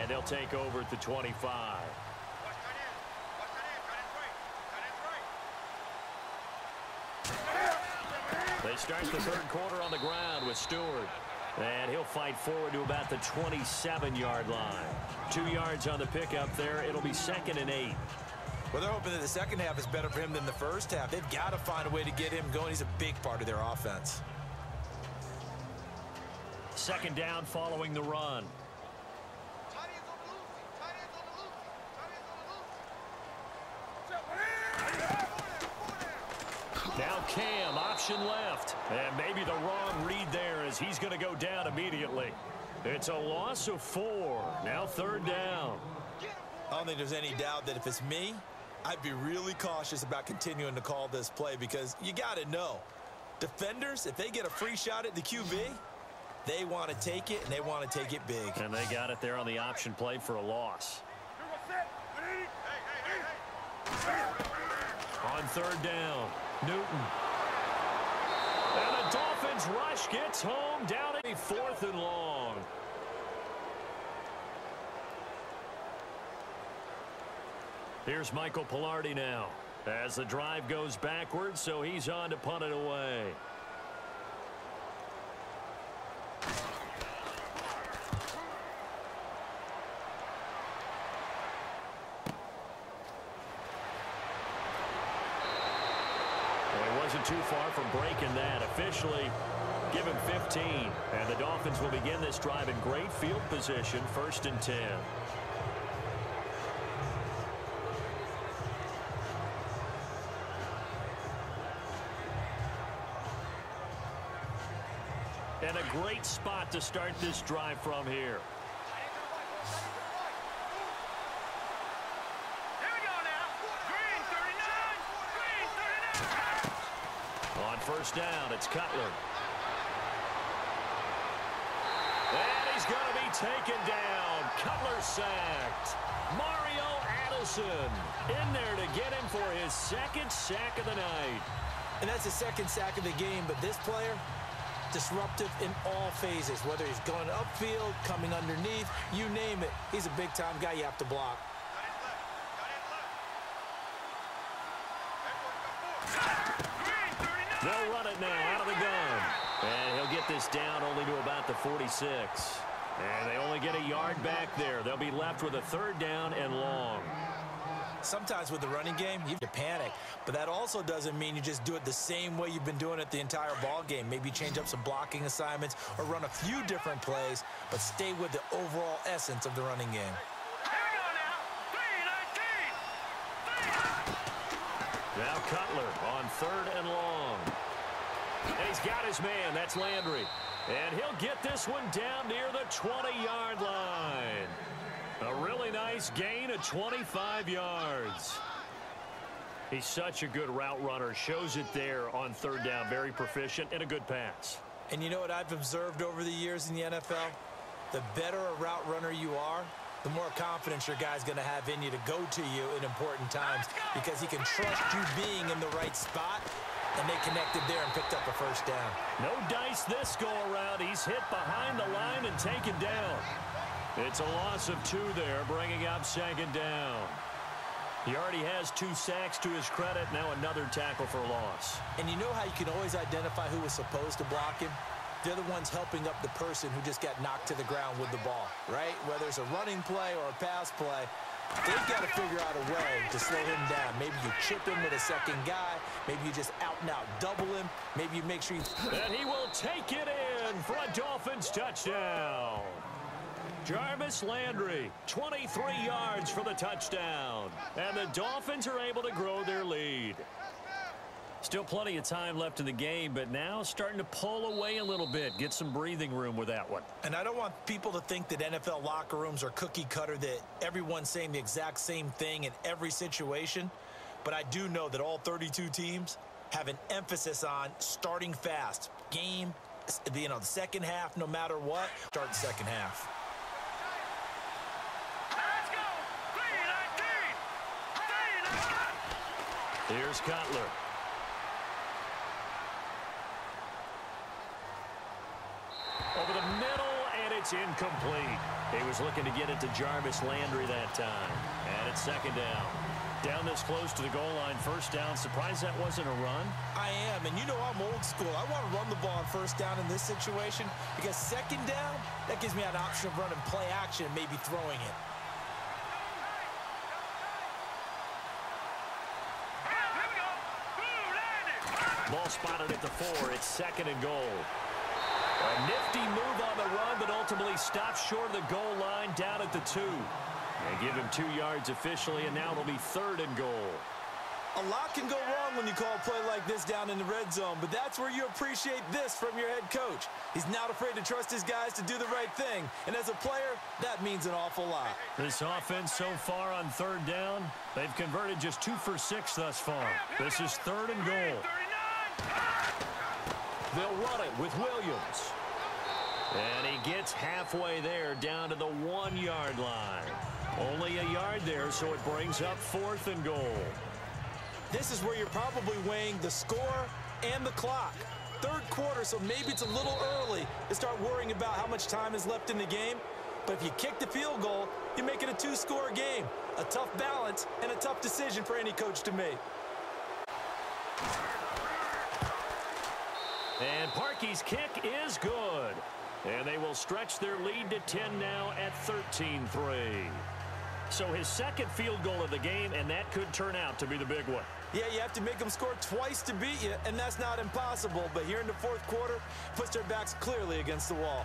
And they'll take over at the 25. They start the third quarter on the ground with Stewart. And he'll fight forward to about the 27-yard line. 2 yards on the pickup there. It'll be 2nd and 8. Well, they're hoping that the second half is better for him than the first half. They've got to find a way to get him going. He's a big part of their offense. 2nd down following the run. Now Cam, option left. And maybe the wrong read there as he's going to go down immediately. It's a loss of 4. Now 3rd down. I don't think there's any doubt that if it's me, I'd be really cautious about continuing to call this play because you got to know. Defenders, if they get a free shot at the QB, they want to take it, and they want to take it big. And they got it there on the option play for a loss. On 3rd down, Newton. And the Dolphins rush gets home down at 4th and long. Here's Michael Pilardi now as the drive goes backwards, so he's on to punt it away. Wasn't too far from breaking that. Officially, give him 15. And the Dolphins will begin this drive in great field position, 1st and 10. And a great spot to start this drive from here. First down, it's Cutler. And he's going to be taken down. Cutler sacked. Mario Addison in there to get him for his 2nd sack of the night. And that's the 2nd sack of the game, but this player, disruptive in all phases, whether he's going upfield, coming underneath, you name it. He's a big-time guy you have to block. They'll run it now out of the gun. And he'll get this down only to about the 46. And they only get a yard back there. They'll be left with a 3rd down and long. Sometimes with the running game, you have to panic. But that also doesn't mean you just do it the same way you've been doing it the entire ball game. Maybe change up some blocking assignments or run a few different plays, but stay with the overall essence of the running game. Now Cutler on 3rd and long. And he's got his man. That's Landry. And he'll get this one down near the 20-yard line. A really nice gain of 25 yards. He's such a good route runner. Shows it there on 3rd down. Very proficient and a good pass. And you know what I've observed over the years in the NFL? The better a route runner you are, the more confidence your guy's going to have in you to go to you in important times because he can trust you being in the right spot, and they connected there and picked up a 1st down. No dice this go-around. He's hit behind the line and taken down. It's a loss of 2 there, bringing up 2nd down. He already has 2 sacks to his credit. Now another tackle for loss. And you know how you can always identify who was supposed to block him? They're the ones helping up the person who just got knocked to the ground with the ball, right? Whether it's a running play or a pass play, they've got to figure out a way to slow him down. Maybe you chip him with a 2nd guy. Maybe you just out-and-out double him. Maybe you make sure you... And he will take it in for a Dolphins touchdown. Jarvis Landry, 23 yards for the touchdown. And the Dolphins are able to grow their lead. Still plenty of time left in the game, but now starting to pull away a little bit. Get some breathing room with that one. And I don't want people to think that NFL locker rooms are cookie cutter, that everyone's saying the exact same thing in every situation. But I do know that all 32 teams have an emphasis on starting fast. Game, the 2nd half, no matter what, start the 2nd half. Here's Cutler. Over the middle, and it's It's incomplete. He was looking to get it to Jarvis Landry that time. And it's second down. Down this close to the goal line, first down. Surprised that wasn't a run? I am, and you know I'm old school. I want to run the ball on first down in this situation because second down, that gives me an option of running play action and maybe throwing it. Ball spotted at the 4. It's second and goal. A nifty move on the run, but ultimately stopped short of the goal line down at the 2. They give him 2 yards officially, and now it'll be third and goal. A lot can go wrong when you call a play like this down in the red zone, but that's where you appreciate this from your head coach. He's not afraid to trust his guys to do the right thing, and as a player, that means an awful lot. This offense so far on third down, they've converted just 2 for 6 thus far. This is third and goal. They'll run it with Williams. And he gets halfway there down to the 1-yard line. Only a yard there, so it brings up fourth and goal. This is where you're probably weighing the score and the clock. Third quarter, so maybe it's a little early to start worrying about how much time is left in the game. But if you kick the field goal, you make it a 2-score game. A tough balance and a tough decision for any coach to make. And Parkey's kick is good. And they will stretch their lead to 10 now at 13-3. So his second field goal of the game, and that could turn out to be the big one. Yeah, you have to make them score twice to beat you, and that's not impossible. But here in the fourth quarter, puts their backs clearly against the wall.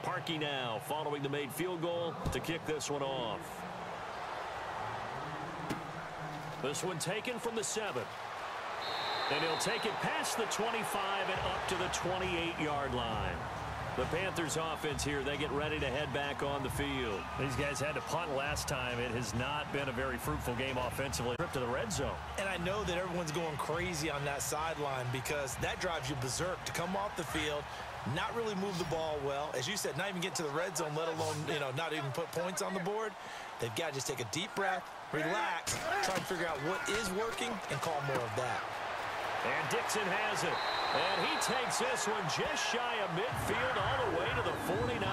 Parkey now following the made field goal to kick this one off. This one taken from the 7. And he'll take it past the 25 and up to the 28-yard line. The Panthers offense here, they get ready to head back on the field. These guys had to punt last time. It has not been a very fruitful game offensively. Trip to the red zone. And I know that everyone's going crazy on that sideline because that drives you berserk to come off the field, not really move the ball well. As you said, not even get to the red zone, let alone, not even put points on the board. They've got to just take a deep breath, relax, try and figure out what is working, and call more of that. And Dixon has it. And he takes this one just shy of midfield all the way to the 49.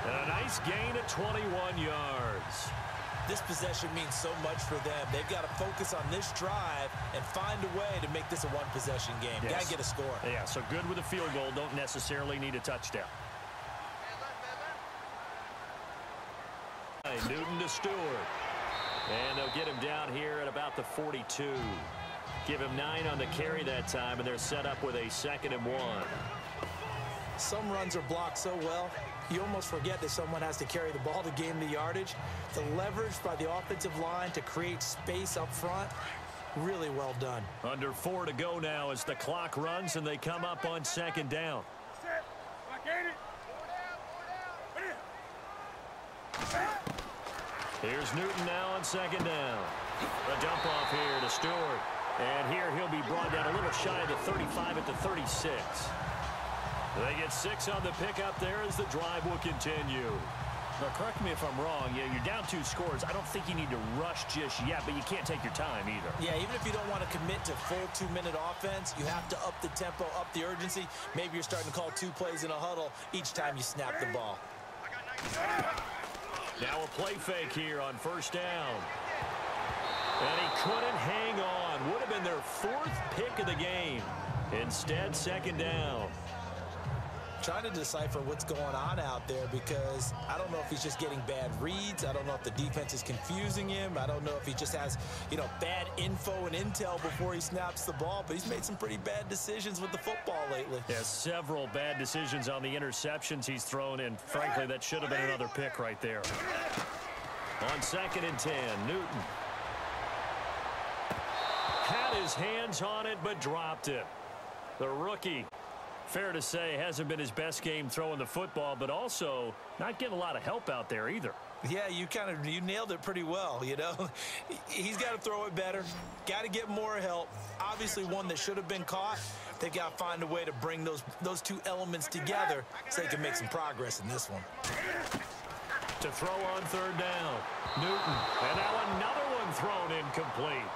And a nice gain of 21 yards. This possession means so much for them. They've got to focus on this drive and find a way to make this a one-possession game. Yes. Got to get a score. Yeah, so good with a field goal. Don't necessarily need a touchdown. Newton to Stewart. And they'll get him down here at about the 42. Give him 9 on the carry that time, and they're set up with a 2nd and 1. Some runs are blocked so well, you almost forget that someone has to carry the ball to gain the yardage. The leverage by the offensive line to create space up front, really well done. Under 4 to go now as the clock runs, and they come up on 2nd down. Here's Newton now on 2nd down. A dump off here to Stewart. And here he'll be brought down a little shy of the 35 at the 36. They get 6 on the pickup there as the drive will continue. Now, correct me if I'm wrong. Yeah, you're down 2 scores. I don't think you need to rush just yet, but you can't take your time either. Yeah, even if you don't want to commit to full 2-minute offense, you have to up the tempo, up the urgency. Maybe you're starting to call 2 plays in a huddle each time you snap the ball. Now a play fake here on 1st down. And he couldn't hang on. Would have been their 4th pick of the game. Instead, 2nd down. Trying to decipher what's going on out there because I don't know if he's just getting bad reads. I don't know if the defense is confusing him. I don't know if he just has, bad info and intel before he snaps the ball. But he's made some pretty bad decisions with the football lately. Yeah, several bad decisions on the interceptions he's thrown in. Frankly, that should have been another pick right there. On 2nd and 10, Newton. Had his hands on it, but dropped it. The rookie, fair to say, hasn't been his best game throwing the football, but also not getting a lot of help out there either. Yeah, you nailed it pretty well, He's got to throw it better, got to get more help. Obviously one that should have been caught. They got to find a way to bring those 2 elements together so they can make some progress in this one. To throw on third down. Newton. And now another one thrown incomplete.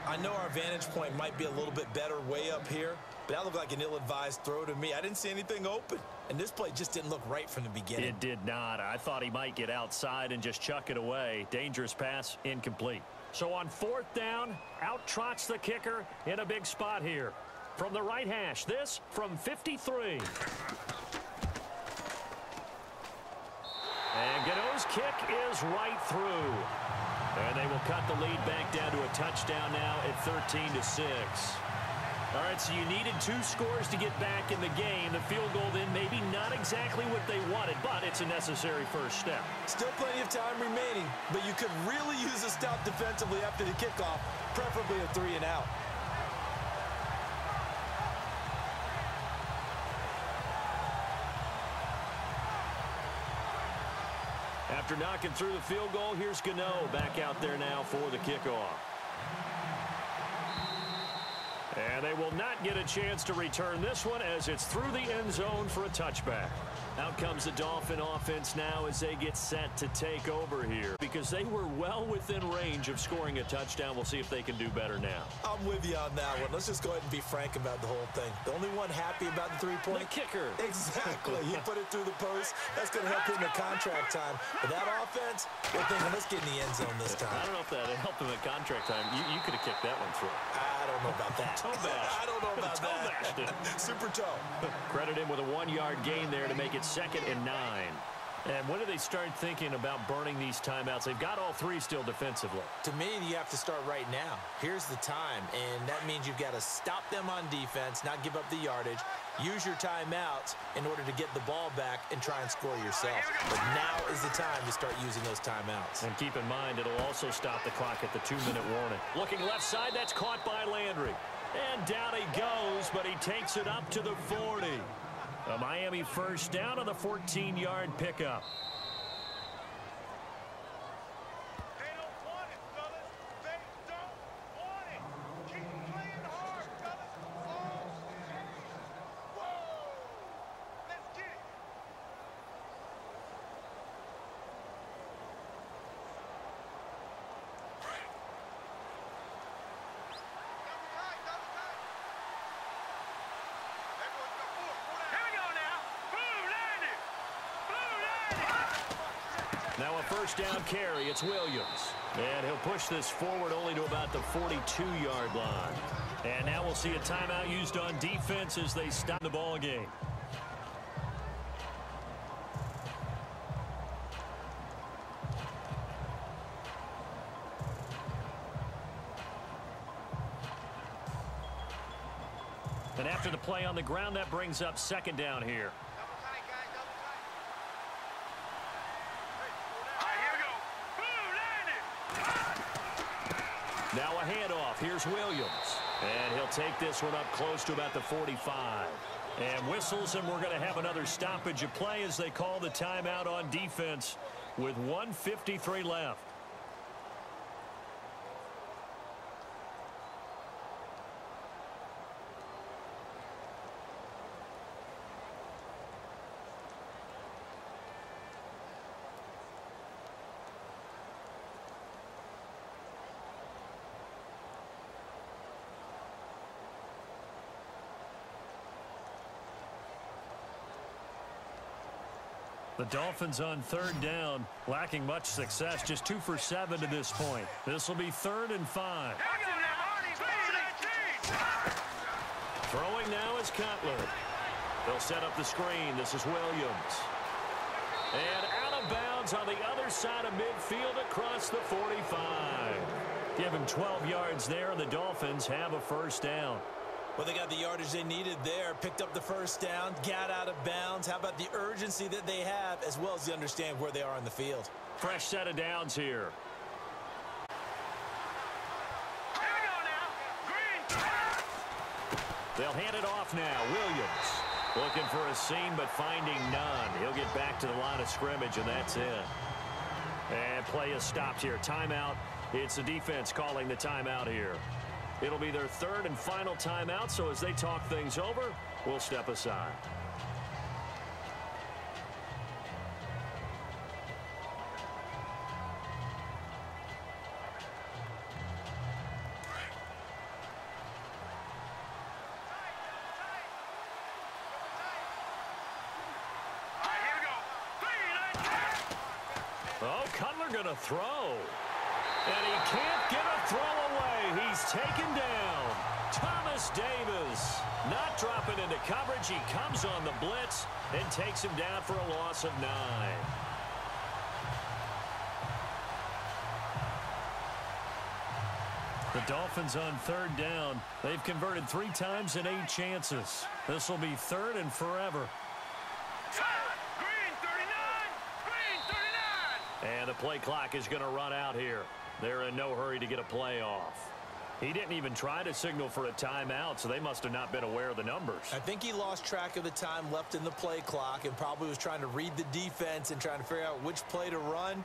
I know our vantage point might be a little bit better way up here, but that looked like an ill-advised throw to me. I didn't see anything open, and this play just didn't look right from the beginning. It did not. I thought he might get outside and just chuck it away. Dangerous pass, incomplete. So on fourth down, out trots the kicker in a big spot here. From the right hash, this from 53. And Gano's kick is right through. And they will cut the lead back down to a touchdown now at 13-6. All right, so you needed 2 scores to get back in the game. The field goal then maybe not exactly what they wanted, but it's a necessary first step. Still plenty of time remaining, but you could really use a stop defensively after the kickoff, preferably a 3-and-out. After knocking through the field goal, here's Gano back out there now for the kickoff. And they will not get a chance to return this one as it's through the end zone for a touchback. Out comes the Dolphin offense now as they get set to take over here. Because they were well within range of scoring a touchdown. We'll see if they can do better now. I'm with you on that one. Let's just go ahead and be frank about the whole thing. The only one happy about the 3-point? The kicker. Exactly. He put it through the post. That's going to help him in contract time. But that offense, we're thinking, let's get in the end zone this time. I don't know if that helped him at contract time. You could have kicked that one through. I don't know about that. Toe bash. I don't know about that. Super toe. Credit him with a 1-yard gain there to make it 2nd and 9. And when do they start thinking about burning these timeouts? They've got all 3 still defensively. To me, you have to start right now. Here's the time, and that means you've got to stop them on defense, not give up the yardage, use your timeouts in order to get the ball back and try and score yourself. But now is the time to start using those timeouts. And keep in mind, it'll also stop the clock at the 2-minute warning. Looking left side, that's caught by Landry. And down he goes, but he takes it up to the 40. A Miami first down on the 14-yard pickup. They don't want it, fellas. They don't want it. Keep playing hard, fellas. Oh. Whoa. Let's get it. Double tight, double tight. Everyone go forward. Here we go now. Blue landed. Blue landed. Now a first down carry. It's Williams. And he'll push this forward only to about the 42-yard line. And now we'll see a timeout used on defense as they stop the ball game. And after the play on the ground, that brings up 2nd down here. Double tight, guys. Double tight. All right, here we go. Blue landed. Now a handoff. Here's Williams. And he'll take this one up close to about the 45. And whistles, and we're going to have another stoppage of play as they call the timeout on defense with 1:53 left. The Dolphins on 3rd down, lacking much success, just 2 for 7 to this point. This will be 3rd and 5. Throwing now is Cutler. They'll set up the screen. This is Williams. And out of bounds on the other side of midfield across the 45. Give him 12 yards there, and the Dolphins have a first down. Well, they got the yardage they needed there, picked up the first down, got out of bounds. How about the urgency that they have, as well as they understand where they are on the field? Fresh set of downs here. Here we go now. Green. They'll hand it off now. Williams looking for a seam, but finding none. He'll get back to the line of scrimmage, and that's it. And play is stopped here. Timeout. It's the defense calling the timeout here. It'll be their 3rd and final timeout, so as they talk things over, we'll step aside. Cutler going to throw. And he can't get a throw away. He's taken down. Thomas Davis not dropping into coverage. He comes on the blitz and takes him down for a loss of 9. The Dolphins on 3rd down. They've converted 3 times in 8 chances. This will be 3rd and forever. Green 39! Green 39! And the play clock is going to run out here. They're in no hurry to get a play off. He didn't even try to signal for a timeout, so they must have not been aware of the numbers. I think he lost track of the time left in the play clock and probably was trying to read the defense and trying to figure out which play to run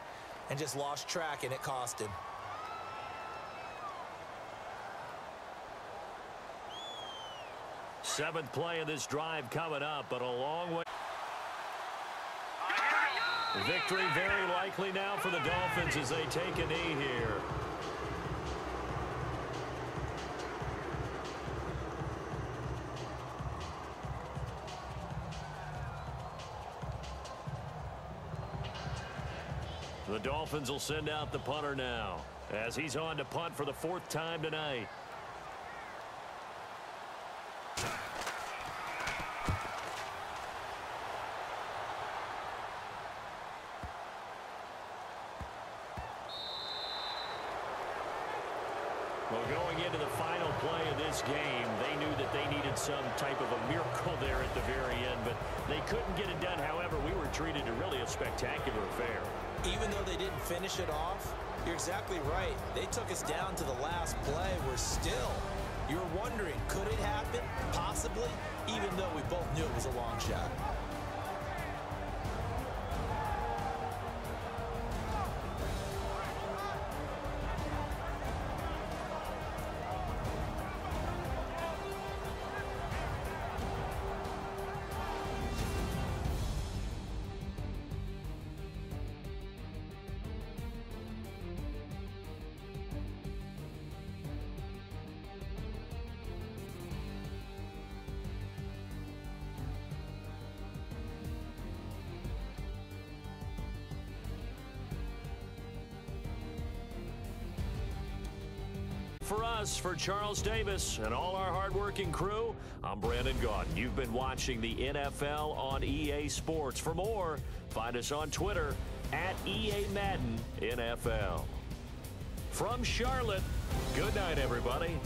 and just lost track, and it cost him. Seventh play of this drive coming up, but a long way. Victory very likely now for the Dolphins as they take a knee here. The Dolphins will send out the punter now as he's on to punt for the 4th time tonight. Well, going into the final play of this game, they knew that they needed some type of a miracle there at the very end, but they couldn't get it done. However, we were treated to really a spectacular affair. Even though they didn't finish it off, you're exactly right. They took us down to the last play. We're still, you're wondering, could it happen? Possibly, even though we both knew it was a long shot. For us, for Charles Davis and all our hardworking crew, I'm Brandon Gaudin. You've been watching the NFL on EA Sports. For more, find us on Twitter at EA Madden NFL. From Charlotte, good night, everybody.